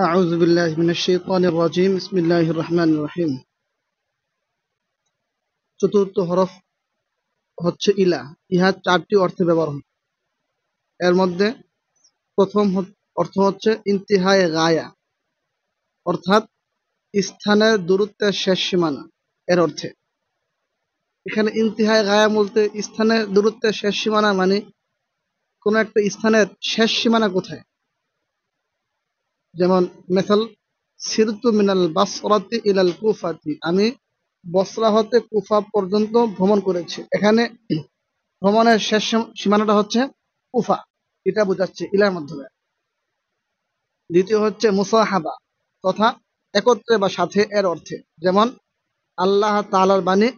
أعوذ بالله من الشيطان الرجيم بسم الله الرحمن الرحيم চতুর্থ হরফ হচ্ছে ইলা। ইহা চারটি অর্থে ব্যবহার হয়। এর মধ্যে প্রথম অর্থ হচ্ছে ইন্তিহায়ে গায়া, অর্থাৎ স্থানের দূরত্বের শেষ সীমানা এর অর্থে। এখানে ইন্তিহায়ে গায়া বলতে স্থানের দূরত্বের শেষ সীমানা মানে কোন একটা স্থানের শেষ সীমানা কোথায়। যেমন মেসাল সিরতু মিনাল বাসরাতি ইলাল কুফাতি, আমি বসরা হতে কুফা পর্যন্ত ভ্রমণ করেছি। এখানে ভ্রমণের শেষ সীমানাটা হচ্ছে কুফা, এটা বোঝাচ্ছে ইলার মাধ্যমে। দ্বিতীয় হচ্ছে মুসাহাবা তথা একত্রে বা সাথে এর অর্থে। যেমন আল্লাহ তাআলার বাণী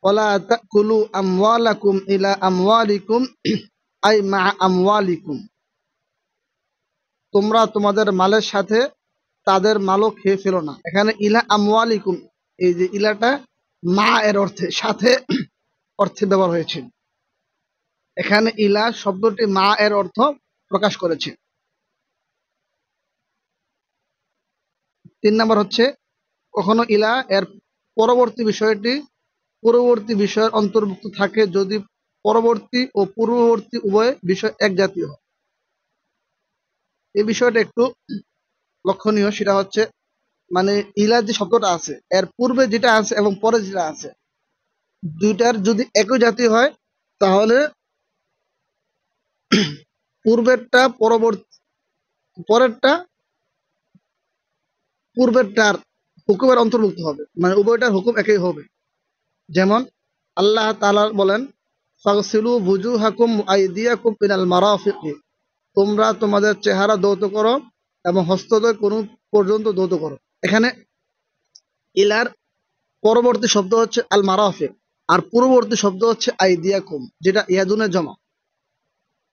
ওয়ালা তাকুলু আমওয়ালাকুম ইলা আমওয়ালিকুম আই মা আমওয়ালিকুম, তোমরা তোমাদের মালের সাথে তাদের মালও খেয়ে ফেলো না। এখানে ইলা আমওয়ালিকুম, এই যে ইলাটা মা এর অর্থে সাথে অর্থে ব্যবহার হয়েছে। এখানে ইলা শব্দটি মা এর অর্থ প্রকাশ করেছে। 3 নম্বর হচ্ছে কখনো ইলা এর পরবর্তী বিষয়টি পূর্ববর্তী বিষয়ের অন্তর্ভুক্ত থাকে যদি পরবর্তী ও পূর্ববর্তী উভয় বিষয় এক জাতীয় হয়। এই বিষয়টা একটু লক্ষণীয়, সেটা হচ্ছে মানে ইলা যে শব্দটা আছে এর পূর্বে যেটা আছে এবং পরে যেটা আছে দুইটার যদি একই জাতীয় হয় তাহলে পূর্বেরটা পরেরটা পূর্বেরটার হুকুমের অন্তর্ভুক্ত হবে, মানে উভয়টার হুকুম একই হবে। যেমন আল্লাহ তাআলা বলেন ফাগসিলু বুজুহাকুম আইদিয়াকুম ইলাল মারাফিকি, তোমরা তোমাদের চেহারা ধৌত করো এবং হস্তদ্বয় কোন পর্যন্ত ধৌত করো। এখানে ইলার পরবর্তী শব্দ হচ্ছে আল মারাফিক আর পূর্ববর্তী শব্দ হচ্ছে আইদিয়াকুম, যেটা ইয়াদুনের জমা।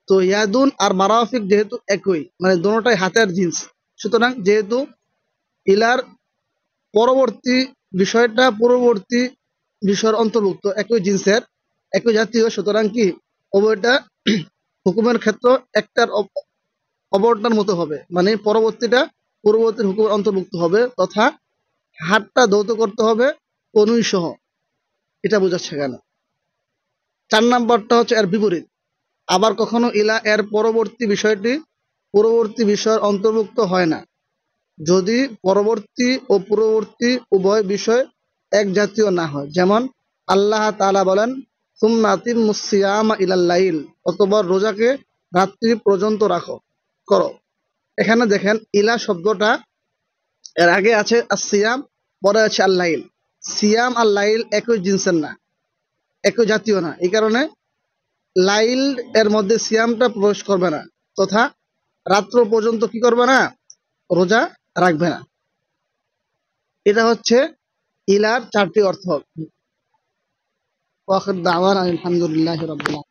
তো ইয়াদুন আর মারাফিক যেহেতু একই, মানে দুটোটাই হাতের জিনিস, সুতরাং যেহেতু ইলার পরবর্তী বিষয়টা পূর্ববর্তী বিষয়ের অন্তর্ভুক্ত, একই জিন্সের একই জাতীয়, সুতরাং কি উভয়টা হুকুমের ক্ষেত্রে একটার অপরটার মতো হবে, মানে পরবর্তীটা পূর্ববর্তী হুকুমের অন্তর্ভুক্ত হবে তথা হাতটা ধৌত করতে হবে কনুই সহ, এটা বোঝাচ্ছে কেন। 4 নাম্বারটা হচ্ছে এর বিপরীত। আবার কখনো ইলা এর পরবর্তী বিষয়টি পূর্ববর্তী বিষয়ের অন্তর্ভুক্ত হয় না যদি পরবর্তী ও পূর্ববর্তী উভয় বিষয় এক জাতীয় না হয়। যেমন আল্লাহ তাআলা বলেন সুম্মা আতিম্মুস সিয়ামা ইলাল লাইল, অতঃপর রোজাকে রাত্রি পর্যন্ত করো। এখানে দেখেন ইলা শব্দটা এর আগে আছে সিয়াম, পরে আছে আল লাইল। সিয়াম আর লাইল একই জিন্সের না, একই জাতীয় না, এই কারণে লাইল এর মধ্যে সিয়ামটা প্রবেশ করবে না তথা রাত্র পর্যন্ত কি করবে না, রোজা রাখবে না। এটা হচ্ছে ইলার 4টি অর্থ। ওয়া আখির দাওয়ানা আলহামদুলিল্লাহি রাব্বিল আলামিন।